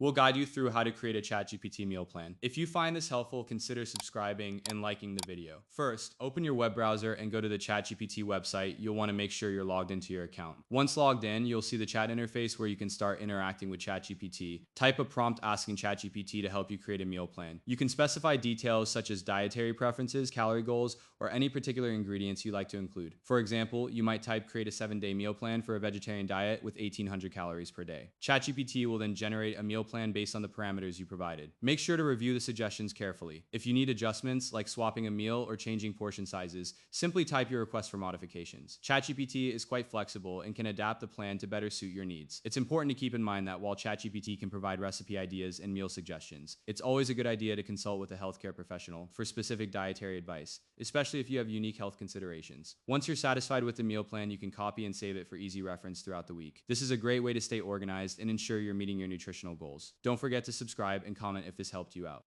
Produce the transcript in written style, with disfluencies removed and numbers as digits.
We'll guide you through how to create a ChatGPT meal plan. If you find this helpful, consider subscribing and liking the video. First, open your web browser and go to the ChatGPT website. You'll want to make sure you're logged into your account. Once logged in, you'll see the chat interface where you can start interacting with ChatGPT. Type a prompt asking ChatGPT to help you create a meal plan. You can specify details such as dietary preferences, calorie goals, or any particular ingredients you'd like to include. For example, you might type create a 7-day meal plan for a vegetarian diet with 1,800 calories per day. ChatGPT will then generate a meal plan based on the parameters you provided. Make sure to review the suggestions carefully. If you need adjustments like swapping a meal or changing portion sizes, simply type your request for modifications. ChatGPT is quite flexible and can adapt the plan to better suit your needs. It's important to keep in mind that while ChatGPT can provide recipe ideas and meal suggestions, it's always a good idea to consult with a healthcare professional for specific dietary advice, especially if you have unique health considerations. Once you're satisfied with the meal plan, you can copy and save it for easy reference throughout the week. This is a great way to stay organized and ensure you're meeting your nutritional goals. Don't forget to subscribe and comment if this helped you out.